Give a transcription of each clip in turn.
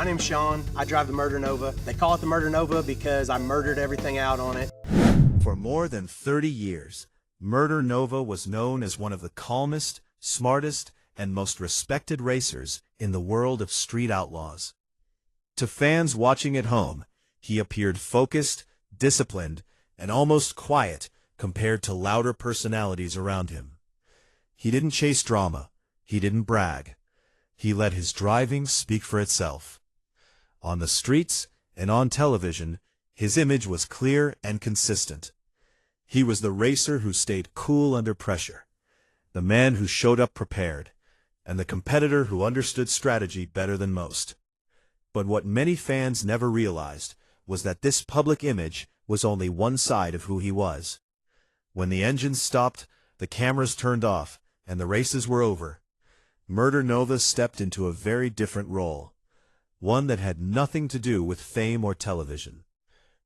My name's Shawn. I drive the Murder Nova. They call it the Murder Nova because I murdered everything out on it. For more than 30 years, Murder Nova was known as one of the calmest, smartest, and most respected racers in the world of street outlaws. To fans watching at home, he appeared focused, disciplined, and almost quiet compared to louder personalities around him. He didn't chase drama. He didn't brag. He let his driving speak for itself. On the streets and on television, his image was clear and consistent. He was the racer who stayed cool under pressure, the man who showed up prepared, and the competitor who understood strategy better than most. But what many fans never realized was that this public image was only one side of who he was. When the engines stopped, the cameras turned off, and the races were over, Murder Nova stepped into a very different role, one that had nothing to do with fame or television.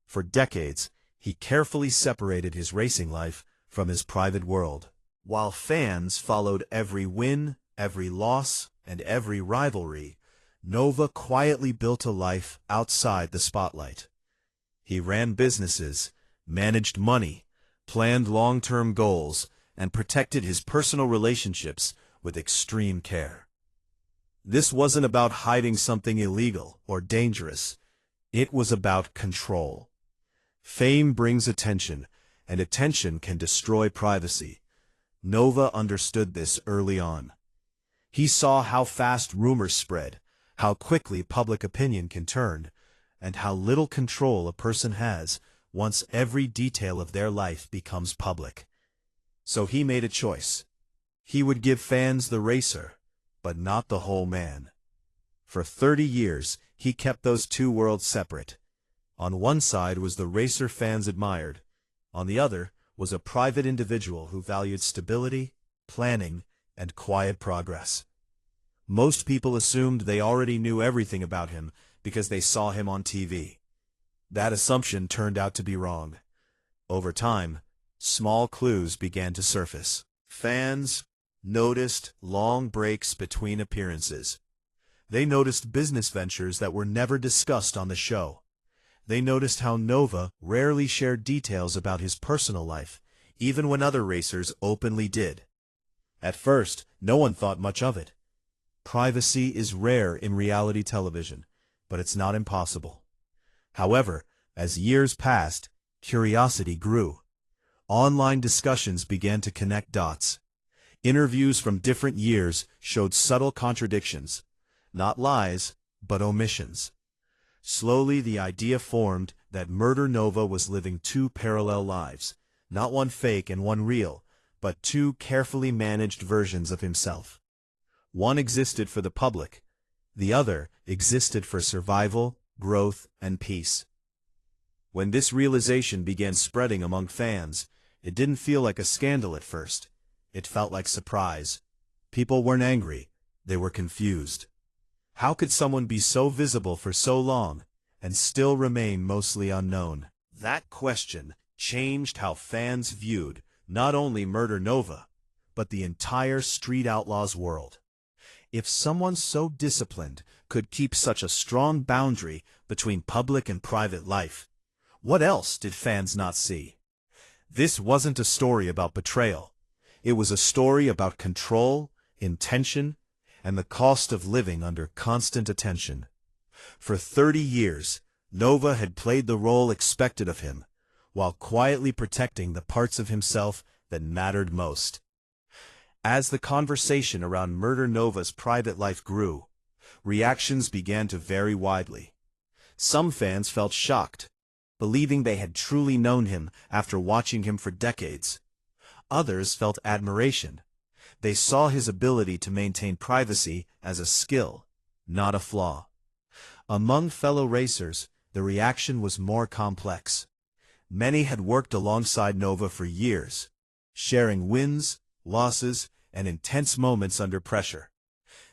For decades, he carefully separated his racing life from his private world. While fans followed every win, every loss, and every rivalry, Nova quietly built a life outside the spotlight. He ran businesses, managed money, planned long-term goals, and protected his personal relationships with extreme care. This wasn't about hiding something illegal or dangerous. It was about control. Fame brings attention, and attention can destroy privacy. Nova understood this early on. He saw how fast rumors spread, how quickly public opinion can turn, and how little control a person has once every detail of their life becomes public. So he made a choice. He would give fans the racer, but not the whole man. For 30 years, he kept those two worlds separate. On one side was the racer fans admired. On the other was a private individual who valued stability, planning, and quiet progress. Most people assumed they already knew everything about him because they saw him on TV. That assumption turned out to be wrong. Over time, small clues began to surface. Fans noticed long breaks between appearances. They noticed business ventures that were never discussed on the show. They noticed how Nova rarely shared details about his personal life, even when other racers openly did. At first, no one thought much of it. Privacy is rare in reality television, but it's not impossible. However, as years passed, curiosity grew. Online discussions began to connect dots. Interviews from different years showed subtle contradictions, not lies, but omissions. Slowly, the idea formed that Murder Nova was living two parallel lives, not one fake and one real, but two carefully managed versions of himself. One existed for the public. The other existed for survival, growth, and peace. When this realization began spreading among fans, it didn't feel like a scandal at first. It felt like surprise. People weren't angry. They were confused. How could someone be so visible for so long and still remain mostly unknown? That question changed how fans viewed not only Murder Nova, but the entire Street Outlaws world. If someone so disciplined could keep such a strong boundary between public and private life, what else did fans not see? This wasn't a story about betrayal. It was a story about control, intention, and the cost of living under constant attention. For 30 years, Nova had played the role expected of him, while quietly protecting the parts of himself that mattered most. As the conversation around Murder Nova's private life grew, reactions began to vary widely. Some fans felt shocked, believing they had truly known him after watching him for decades. Others felt admiration. They saw his ability to maintain privacy as a skill, not a flaw. Among fellow racers, the reaction was more complex. Many had worked alongside Nova for years, sharing wins, losses, and intense moments under pressure.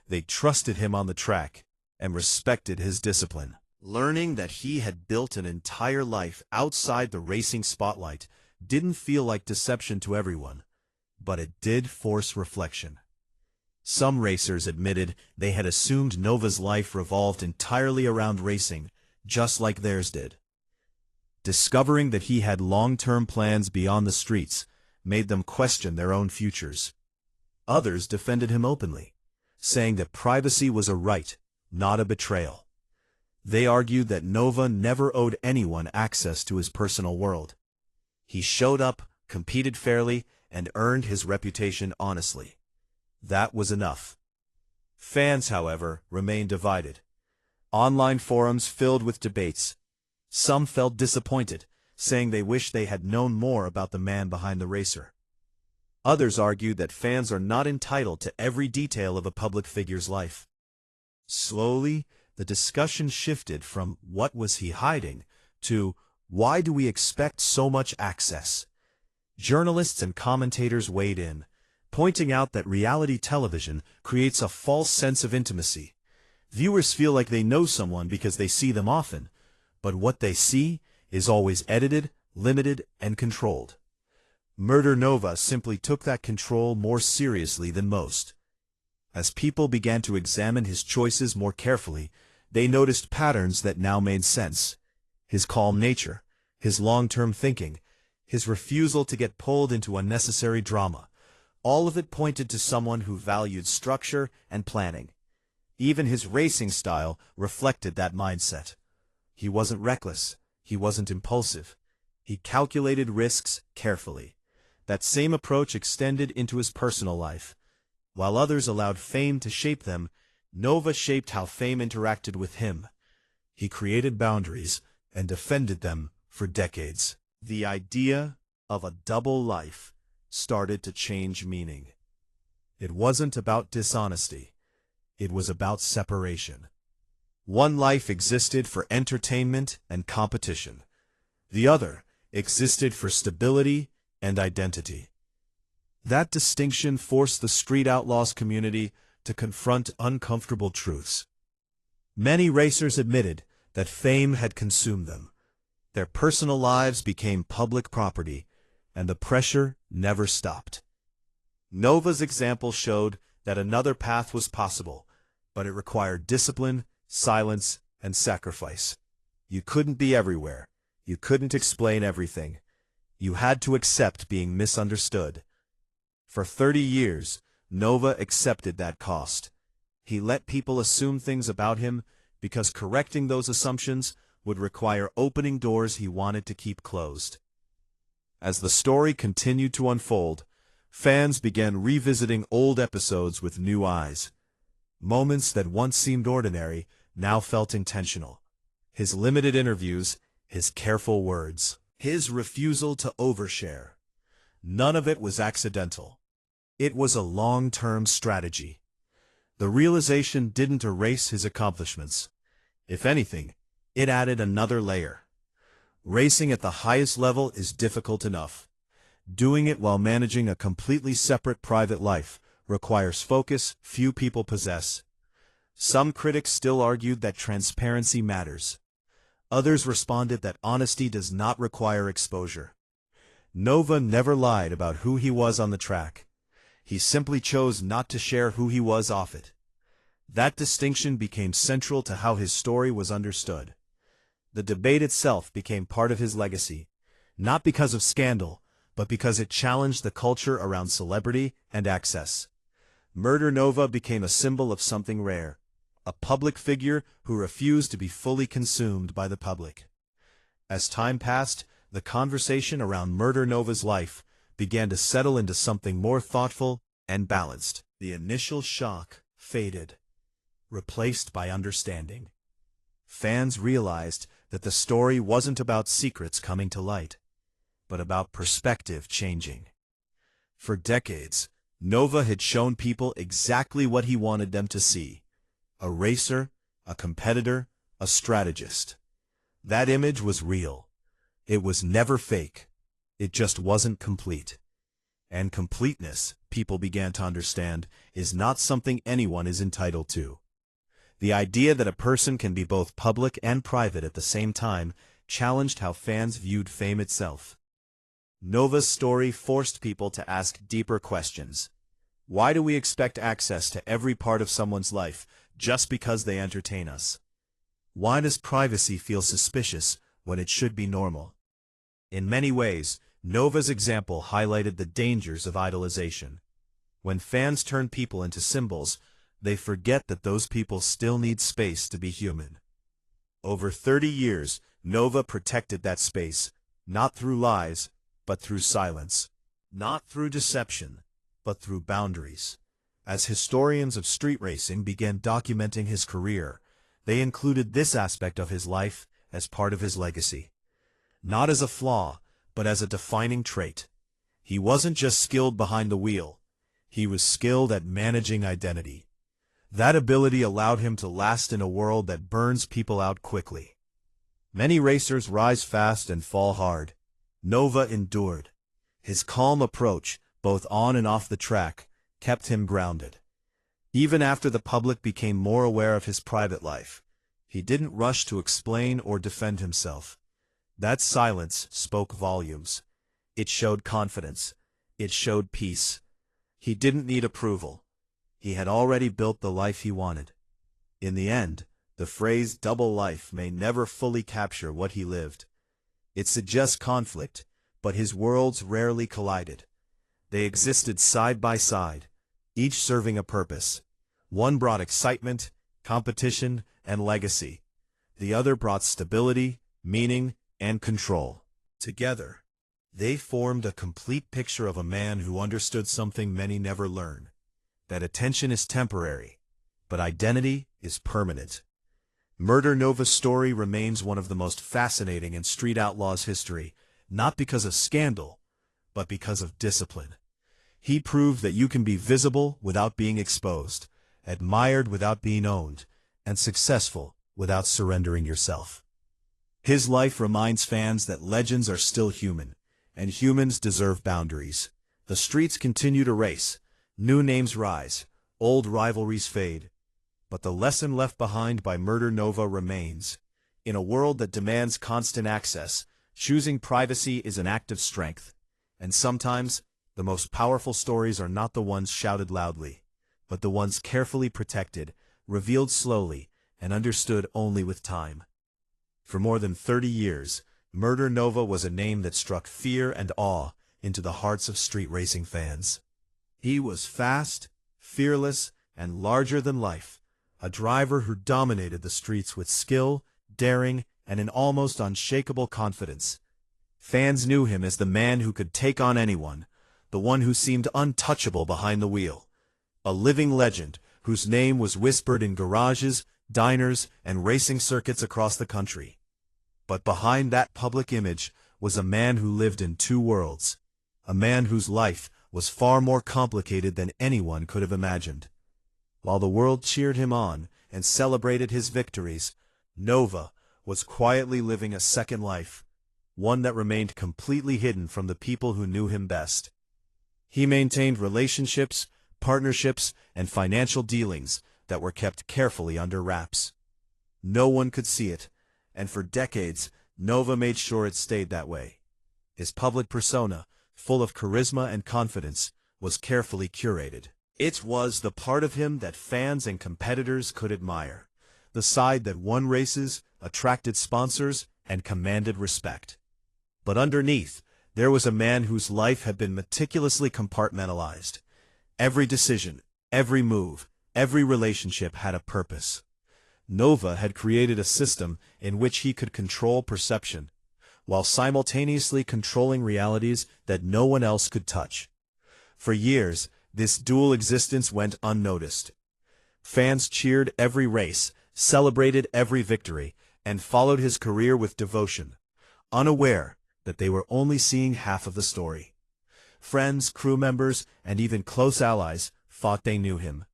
They trusted him on the track and respected his discipline. Learning that he had built an entire life outside the racing spotlight didn't feel like deception to everyone, but it did force reflection. Some racers admitted they had assumed Nova's life revolved entirely around racing, just like theirs did. Discovering that he had long-term plans beyond the streets made them question their own futures. Others defended him openly, saying that privacy was a right, not a betrayal. They argued that Nova never owed anyone access to his personal world. He showed up, competed fairly, and earned his reputation honestly. That was enough. Fans, however, remained divided. Online forums filled with debates. Some felt disappointed, saying they wished they had known more about the man behind the racer. Others argued that fans are not entitled to every detail of a public figure's life. Slowly, the discussion shifted from "what was he hiding" to "why do we expect so much access?" Journalists and commentators weighed in, pointing out that reality television creates a false sense of intimacy. Viewers feel like they know someone because they see them often, but what they see is always edited, limited, and controlled. Murder Nova simply took that control more seriously than most. As people began to examine his choices more carefully, they noticed patterns that now made sense. His calm nature, his long-term thinking, his refusal to get pulled into unnecessary drama. All of it pointed to someone who valued structure and planning. Even his racing style reflected that mindset. He wasn't reckless. He wasn't impulsive. He calculated risks carefully. That same approach extended into his personal life. While others allowed fame to shape them, Nova shaped how fame interacted with him. He created boundaries and defended them for decades. The idea of a double life started to change meaning. It wasn't about dishonesty. It was about separation. One life existed for entertainment and competition. The other existed for stability and identity. That distinction forced the Street Outlaws community to confront uncomfortable truths. Many racers admitted that fame had consumed them. Their personal lives became public property, and the pressure never stopped. Nova's example showed that another path was possible, but it required discipline, silence, and sacrifice. You couldn't be everywhere. You couldn't explain everything. You had to accept being misunderstood. For 30 years, Nova accepted that cost. He let people assume things about him because correcting those assumptions would require opening doors he wanted to keep closed. As the story continued to unfold, fans began revisiting old episodes with new eyes. Moments that once seemed ordinary now felt intentional. His limited interviews, his careful words, his refusal to overshare. None of it was accidental. It was a long-term strategy. The realization didn't erase his accomplishments. If anything, it added another layer. Racing at the highest level is difficult enough. Doing it while managing a completely separate private life requires focus few people possess. Some critics still argued that transparency matters. Others responded that honesty does not require exposure. Nova never lied about who he was on the track. He simply chose not to share who he was off it. That distinction became central to how his story was understood. The debate itself became part of his legacy, not because of scandal, but because it challenged the culture around celebrity and access. Murder Nova became a symbol of something rare, a public figure who refused to be fully consumed by the public. As time passed, the conversation around Murder Nova's life began to settle into something more thoughtful and balanced. The initial shock faded, replaced by understanding. Fans realized that the story wasn't about secrets coming to light, but about perspective changing. For decades, Nova had shown people exactly what he wanted them to see: a racer, a competitor, a strategist. That image was real. It was never fake. It just wasn't complete. And completeness, people began to understand, is not something anyone is entitled to. The idea that a person can be both public and private at the same time challenged how fans viewed fame itself. Nova's story forced people to ask deeper questions. Why do we expect access to every part of someone's life just because they entertain us? Why does privacy feel suspicious when it should be normal? In many ways, Nova's example highlighted the dangers of idolization. When fans turn people into symbols, they forget that those people still need space to be human. Over 30 years, Nova protected that space, not through lies, but through silence. Not through deception, but through boundaries. As historians of street racing began documenting his career, they included this aspect of his life as part of his legacy. Not as a flaw, but as a defining trait. He wasn't just skilled behind the wheel. He was skilled at managing identity. That ability allowed him to last in a world that burns people out quickly. Many racers rise fast and fall hard. Nova endured. His calm approach, both on and off the track, kept him grounded. Even after the public became more aware of his private life, he didn't rush to explain or defend himself. That silence spoke volumes. It showed confidence. It showed peace. He didn't need approval. He had already built the life he wanted. In the end, the phrase double life may never fully capture what he lived. It suggests conflict, but his worlds rarely collided. They existed side by side, each serving a purpose. One brought excitement, competition, and legacy. The other brought stability, meaning, and control. Together, they formed a complete picture of a man who understood something many never learn: that attention is temporary, but identity is permanent. Murder Nova's story remains one of the most fascinating in Street Outlaws history, not because of scandal, but because of discipline. He proved that you can be visible without being exposed, admired without being owned, and successful without surrendering yourself. His life reminds fans that legends are still human, and humans deserve boundaries. The streets continue to race, new names rise, old rivalries fade. But the lesson left behind by Murder Nova remains. In a world that demands constant access, choosing privacy is an act of strength. And sometimes, the most powerful stories are not the ones shouted loudly, but the ones carefully protected, revealed slowly, and understood only with time. For more than 30 years, Murder Nova was a name that struck fear and awe into the hearts of street racing fans. He was fast, fearless, and larger than life, a driver who dominated the streets with skill, daring, and an almost unshakable confidence. Fans knew him as the man who could take on anyone, the one who seemed untouchable behind the wheel. A living legend whose name was whispered in garages, diners, and racing circuits across the country. But behind that public image was a man who lived in two worlds, a man whose life was far more complicated than anyone could have imagined. While the world cheered him on and celebrated his victories, Nova was quietly living a second life, one that remained completely hidden from the people who knew him best. He maintained relationships, partnerships, and financial dealings that were kept carefully under wraps. No one could see it, and for decades, Nova made sure it stayed that way. His public persona, full of charisma and confidence, was carefully curated. It was the part of him that fans and competitors could admire, the side that won races, attracted sponsors, and commanded respect. But underneath, there was a man whose life had been meticulously compartmentalized. Every decision, every move, every relationship had a purpose. Nova had created a system in which he could control perception, while simultaneously controlling realities that no one else could touch. For years, this dual existence went unnoticed. Fans cheered every race, celebrated every victory, and followed his career with devotion, unaware that they were only seeing half of the story. Friends, crew members, and even close allies thought they knew him.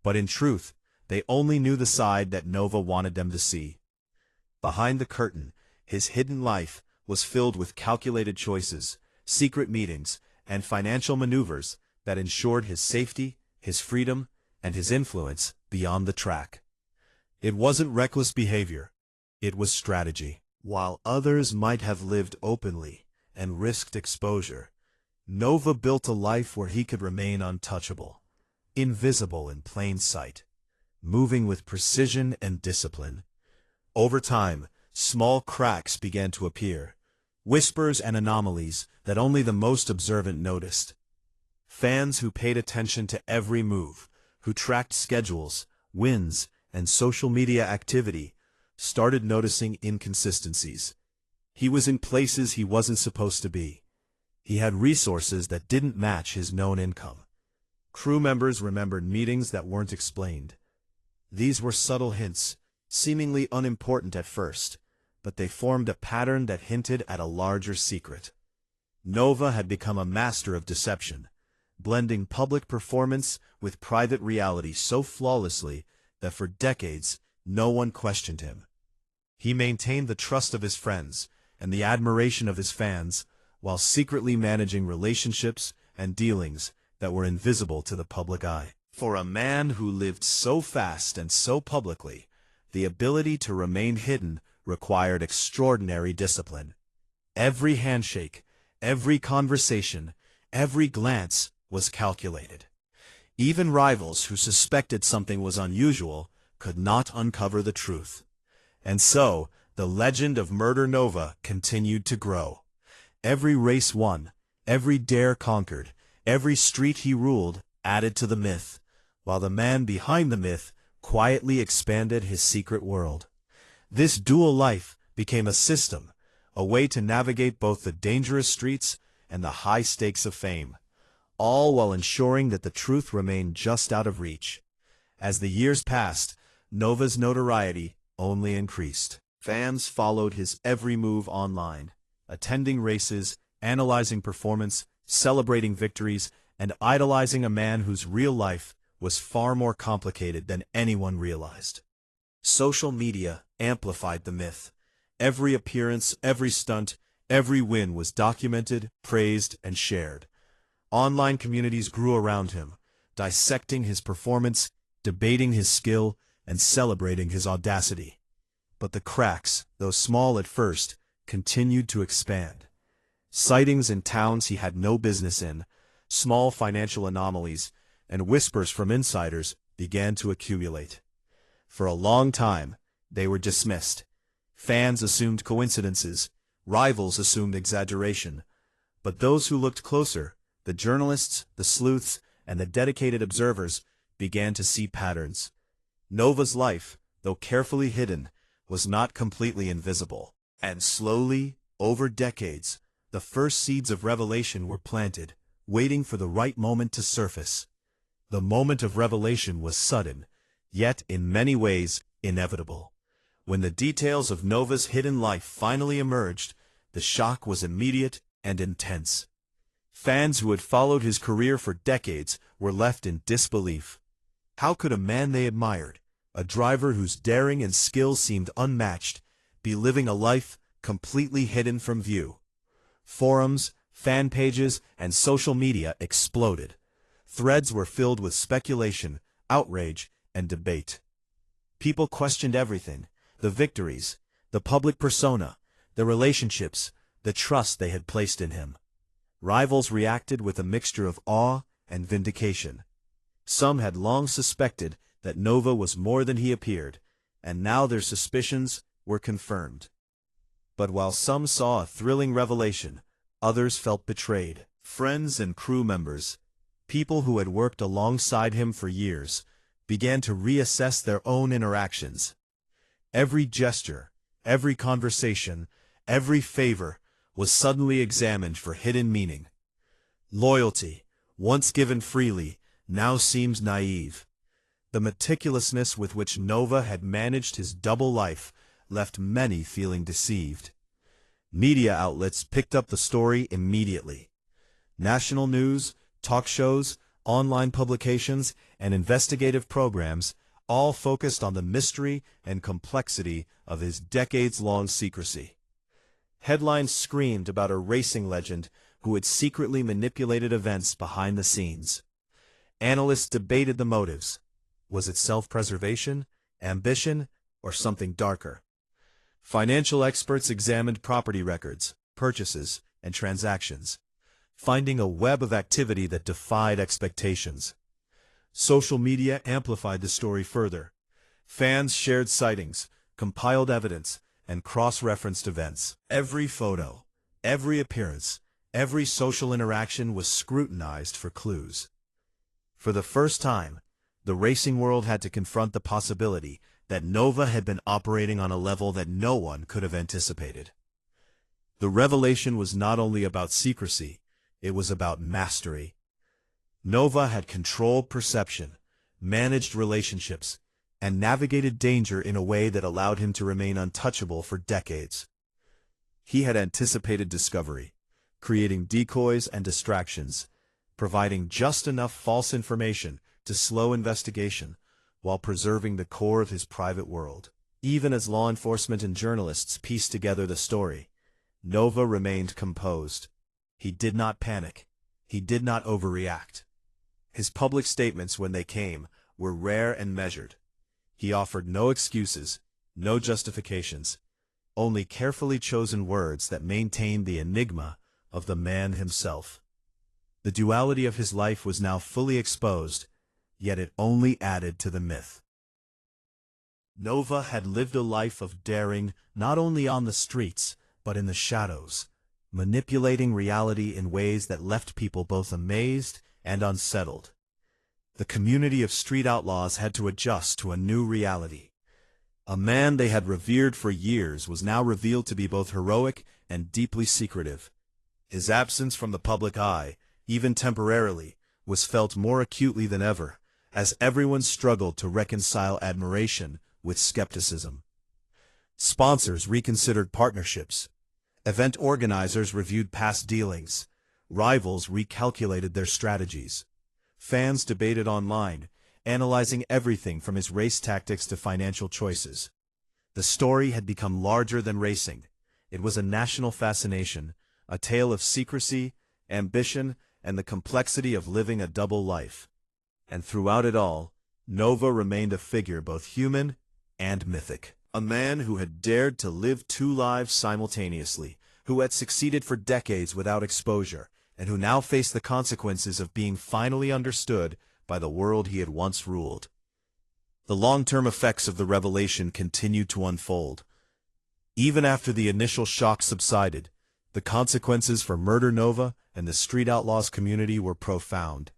But in truth, they only knew the side that Nova wanted them to see. Behind the curtain, his hidden life was filled with calculated choices, secret meetings, and financial maneuvers that ensured his safety, his freedom, and his influence beyond the track. It wasn't reckless behavior. It was strategy. While others might have lived openly and risked exposure, Nova built a life where he could remain untouchable. invisible in plain sight, moving with precision and discipline. Over time, small cracks began to appear, whispers and anomalies that only the most observant noticed. Fans who paid attention to every move, who tracked schedules, wins, and social media activity, started noticing inconsistencies. He was in places he wasn't supposed to be. He had resources that didn't match his known income. Crew members remembered meetings that weren't explained. These were subtle hints, seemingly unimportant at first, but they formed a pattern that hinted at a larger secret. Nova had become a master of deception, blending public performance with private reality so flawlessly that for decades no one questioned him. He maintained the trust of his friends and the admiration of his fans, while secretly managing relationships and dealings that were invisible to the public eye. For a man who lived so fast and so publicly, the ability to remain hidden required extraordinary discipline. Every handshake, every conversation, every glance was calculated. Even rivals who suspected something was unusual could not uncover the truth. And so, the legend of Murder Nova continued to grow. Every race won, every dare conquered, every street he ruled added to the myth, while the man behind the myth quietly expanded his secret world. This dual life became a system, a way to navigate both the dangerous streets and the high stakes of fame, all while ensuring that the truth remained just out of reach. As the years passed, Nova's notoriety only increased. Fans followed his every move online, attending races, analyzing performance, celebrating victories, and idolizing a man whose real life was far more complicated than anyone realized. Social media amplified the myth. Every appearance, every stunt, every win was documented, praised, and shared. Online communities grew around him, dissecting his performance, debating his skill, and celebrating his audacity. But the cracks, though small at first, continued to expand. Sightings in towns he had no business in, small financial anomalies, and whispers from insiders began to accumulate. For a long time, they were dismissed. Fans assumed coincidences, rivals assumed exaggeration, but those who looked closer, the journalists, the sleuths, and the dedicated observers, began to see patterns. Nova's life, though carefully hidden, was not completely invisible. And slowly, over decades, the first seeds of revelation were planted, waiting for the right moment to surface. The moment of revelation was sudden, yet in many ways inevitable. When the details of Nova's hidden life finally emerged, the shock was immediate and intense. Fans who had followed his career for decades were left in disbelief. How could a man they admired, a driver whose daring and skill seemed unmatched, be living a life completely hidden from view? Forums, fan pages, and social media exploded. Threads were filled with speculation, outrage, and debate. People questioned everything: the victories, the public persona, the relationships, the trust they had placed in him. Rivals reacted with a mixture of awe and vindication. Some had long suspected that Nova was more than he appeared, and now their suspicions were confirmed. But while some saw a thrilling revelation, others felt betrayed. Friends and crew members, people who had worked alongside him for years, began to reassess their own interactions. Every gesture, every conversation, every favor was suddenly examined for hidden meaning. Loyalty, once given freely, now seems naive. The meticulousness with which Nova had managed his double life left many feeling deceived. Media outlets picked up the story immediately. National news, talk shows, online publications, and investigative programs all focused on the mystery and complexity of his decades-long secrecy. Headlines screamed about a racing legend who had secretly manipulated events behind the scenes. Analysts debated the motives. Was it self-preservation, ambition, or something darker? Financial experts examined property records, purchases, and transactions, finding a web of activity that defied expectations. Social media amplified the story further. Fans shared sightings, compiled evidence, and cross-referenced events. Every photo, every appearance, every social interaction was scrutinized for clues. For the first time, the racing world had to confront the possibility that Nova had been operating on a level that no one could have anticipated. The revelation was not only about secrecy, it was about mastery. Nova had controlled perception, managed relationships, and navigated danger in a way that allowed him to remain untouchable for decades. He had anticipated discovery, creating decoys and distractions, providing just enough false information to slow investigation while preserving the core of his private world. Even as law enforcement and journalists pieced together the story, Nova remained composed. He did not panic. He did not overreact. His public statements, when they came, were rare and measured. He offered no excuses, no justifications, only carefully chosen words that maintained the enigma of the man himself. The duality of his life was now fully exposed, yet it only added to the myth. Nova had lived a life of daring not only on the streets, but in the shadows, manipulating reality in ways that left people both amazed and unsettled. The community of street outlaws had to adjust to a new reality. A man they had revered for years was now revealed to be both heroic and deeply secretive. His absence from the public eye, even temporarily, was felt more acutely than ever, as everyone struggled to reconcile admiration with skepticism. Sponsors reconsidered partnerships. Event organizers reviewed past dealings. Rivals recalculated their strategies. Fans debated online, analyzing everything from his race tactics to financial choices. The story had become larger than racing. It was a national fascination, a tale of secrecy, ambition, and the complexity of living a double life. And throughout it all, Nova remained a figure both human and mythic. A man who had dared to live two lives simultaneously, who had succeeded for decades without exposure, and who now faced the consequences of being finally understood by the world he had once ruled. The long-term effects of the revelation continued to unfold. Even after the initial shock subsided, the consequences for Murder Nova and the Street Outlaws community were profound.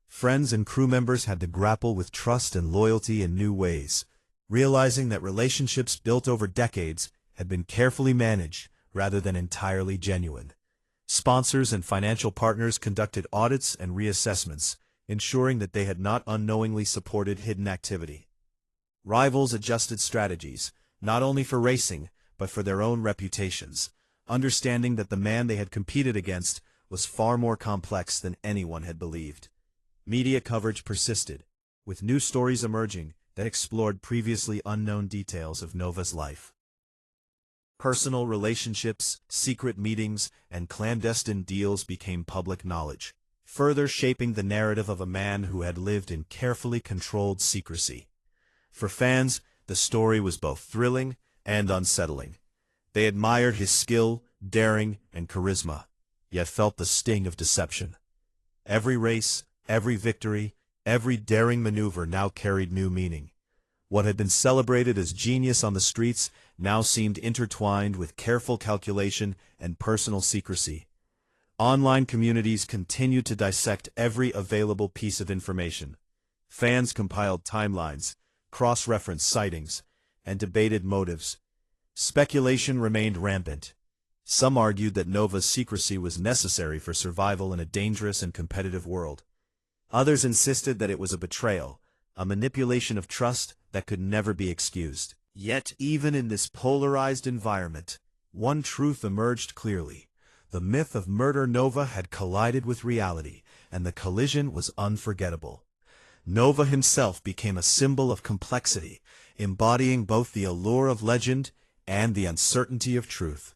Friends and crew members had to grapple with trust and loyalty in new ways, realizing that relationships built over decades had been carefully managed rather than entirely genuine. Sponsors and financial partners conducted audits and reassessments, ensuring that they had not unknowingly supported hidden activity. Rivals adjusted strategies, not only for racing, but for their own reputations, understanding that the man they had competed against was far more complex than anyone had believed. Media coverage persisted, with new stories emerging that explored previously unknown details of Nova's life. Personal relationships, secret meetings, and clandestine deals became public knowledge, further shaping the narrative of a man who had lived in carefully controlled secrecy. For fans, the story was both thrilling and unsettling. They admired his skill, daring, and charisma, yet felt the sting of deception. Every race, every victory, every daring maneuver now carried new meaning. What had been celebrated as genius on the streets now seemed intertwined with careful calculation and personal secrecy. Online communities continued to dissect every available piece of information. Fans compiled timelines, cross-referenced sightings, and debated motives. Speculation remained rampant. Some argued that Nova's secrecy was necessary for survival in a dangerous and competitive world. Others insisted that it was a betrayal, a manipulation of trust that could never be excused. Yet, even in this polarized environment, one truth emerged clearly. The myth of Murder Nova had collided with reality, and the collision was unforgettable. Nova himself became a symbol of complexity, embodying both the allure of legend and the uncertainty of truth.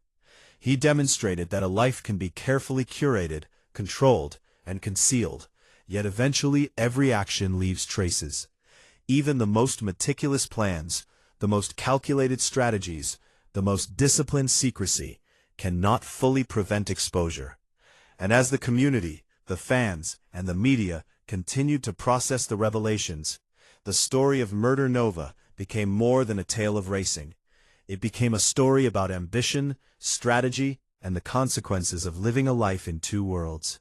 He demonstrated that a life can be carefully curated, controlled, and concealed, yet eventually every action leaves traces. Even the most meticulous plans, the most calculated strategies, the most disciplined secrecy, cannot fully prevent exposure. And as the community, the fans, and the media continued to process the revelations, the story of Murder Nova became more than a tale of racing. It became a story about ambition, strategy, and the consequences of living a life in two worlds.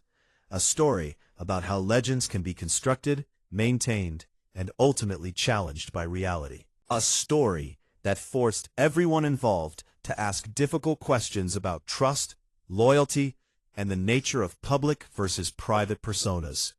A story about how legends can be constructed, maintained, and ultimately challenged by reality. A story that forced everyone involved to ask difficult questions about trust, loyalty, and the nature of public versus private personas.